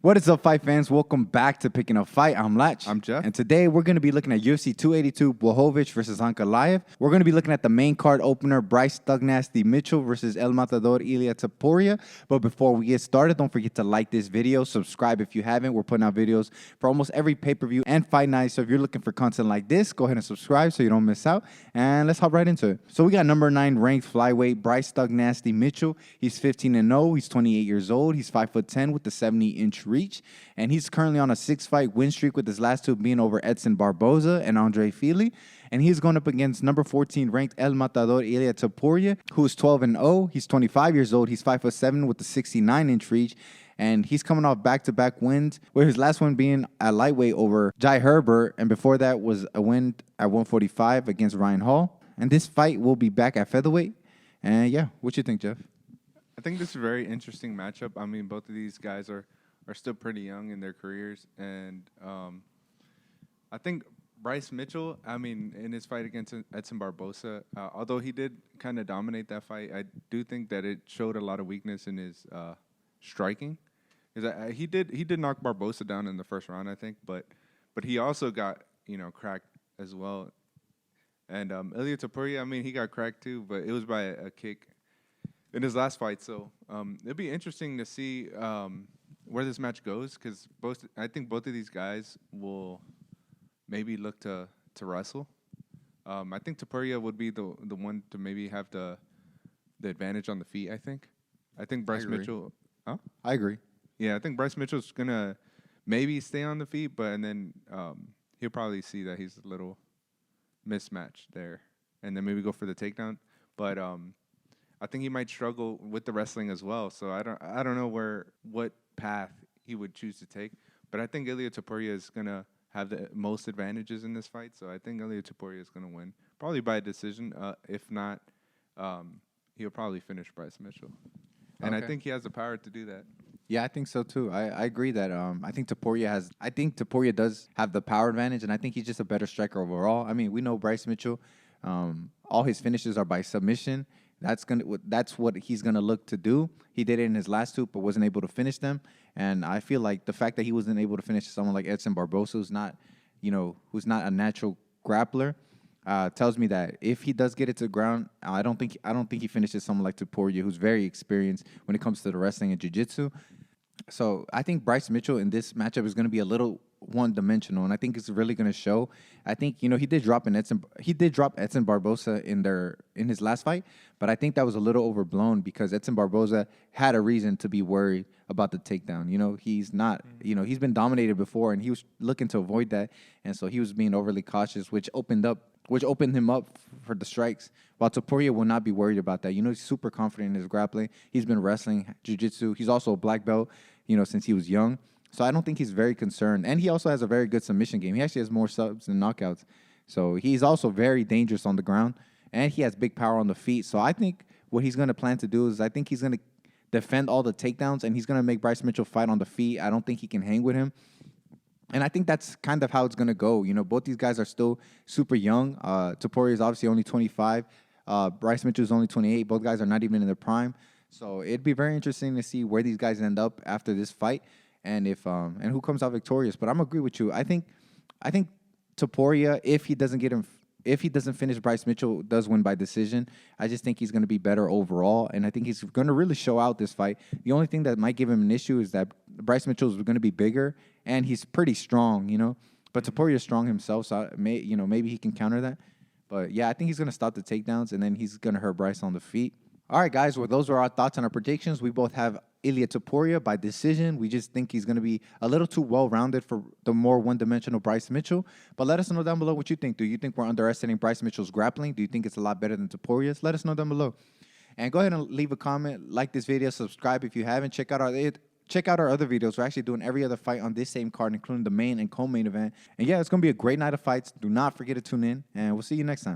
What is up, fight fans? Welcome back to Picking a Fight. I'm Latch. I'm Jeff. And today we're going to be looking at UFC 282, Blachowicz versus Ankalaev. We're going to be looking at the main card opener, Bryce Thug Nasty Mitchell versus El Matador Ilia Topuria. But before we get started, don't forget to like this video, subscribe if you haven't. We're putting out videos for almost every pay-per-view and fight night. So if you're looking for content like this, go ahead and subscribe so you don't miss out. And let's hop right into it. So we got number 9 ranked flyweight Bryce Thug Nasty Mitchell. He's 15-0. He's 28 years old. He's 5'10" with the 70-inch reach. And he's currently on a 6-fight win streak, with his last two being over Edson Barboza and Andre Fili. And he's going up against number 14 ranked El Matador Ilia Topuria, who's 12-0. He's 25 years old. He's 5'7" with the 69-inch reach. And he's coming off back-to-back wins, with his last one being at lightweight over Jai Herbert. And before that was a win at 145 against Ryan Hall. And this fight will be back at featherweight. And yeah, what you think, Jeff? I think this is a very interesting matchup. I mean, both of these guys are still pretty young in their careers. And I think Bryce Mitchell, I mean, in his fight against Edson Barboza, although he did kind of dominate that fight, I do think that it showed a lot of weakness in his striking. Because he did knock Barboza down in the first round, I think, but he also got, cracked as well. And Ilia Topuria, I mean, he got cracked too, but it was by a kick in his last fight. So it'd be interesting to see where this match goes, because I think both of these guys will maybe look to wrestle. I think Topuria would be the one to maybe have the advantage on the feet. I think Bryce Mitchell. Huh? I agree. Yeah, I think Bryce Mitchell's gonna maybe stay on the feet, and then he'll probably see that he's a little mismatched there, and then maybe go for the takedown. But I think he might struggle with the wrestling as well. So I don't know what path he would choose to take. But I think Ilia Topuria is gonna have the most advantages in this fight. So I think Ilia Topuria is gonna win, probably by a decision. If not, he'll probably finish Bryce Mitchell. And Okay. I think he has the power to do that. Yeah, I think so too. I agree that I think Topuria does have the power advantage, and I think he's just a better striker overall. I mean, we know Bryce Mitchell, all his finishes are by submission. That's what he's gonna look to do. He did it in his last two, but wasn't able to finish them. And I feel like the fact that he wasn't able to finish someone like Edson Barboza, who's not a natural grappler, tells me that if he does get it to the ground, I don't think he finishes someone like Topuria, who's very experienced when it comes to the wrestling and jiu-jitsu. So I think Bryce Mitchell in this matchup is going to be a little one-dimensional, and I think it's really going to show. I think he did drop Edson Barboza in his last fight, but I think that was a little overblown because Edson Barboza had a reason to be worried about the takedown. He's not, he's been dominated before, and he was looking to avoid that, and so he was being overly cautious, which opened him up for the strikes, while Topuria will not be worried about that. He's super confident in his grappling. He's been wrestling jiu-jitsu. He's also a black belt, since he was young. So I don't think he's very concerned. And he also has a very good submission game. He actually has more subs than knockouts. So he's also very dangerous on the ground, and he has big power on the feet. So I think what he's going to plan to do is I think he's going to defend all the takedowns, and he's going to make Bryce Mitchell fight on the feet. I don't think he can hang with him. And I think that's kind of how it's going to go. Both these guys are still super young. Topuria is obviously only 25. Bryce Mitchell is only 28. Both guys are not even in their prime. So it'd be very interesting to see where these guys end up after this fight and and who comes out victorious. But I'm agree with you. I think Topuria, if he doesn't finish Bryce Mitchell, does win by decision. I just think he's going to be better overall, and I think he's going to really show out this fight. The only thing that might give him an issue is that Bryce Mitchell is going to be bigger, and he's pretty strong, But Topuria is strong himself, so maybe he can counter that. But yeah, I think he's going to stop the takedowns, and then he's going to hurt Bryce on the feet. All right, guys, well, those were our thoughts and our predictions. We both have Ilia Topuria by decision. We just think he's going to be a little too well-rounded for the more one-dimensional Bryce Mitchell. But let us know down below what you think. Do you think we're underestimating Bryce Mitchell's grappling? Do you think it's a lot better than Topuria's? Let us know down below. And go ahead and leave a comment, like this video, subscribe if you haven't. Check out our other videos. We're actually doing every other fight on this same card, including the main and co-main event. And yeah, it's going to be a great night of fights. Do not forget to tune in, and we'll see you next time.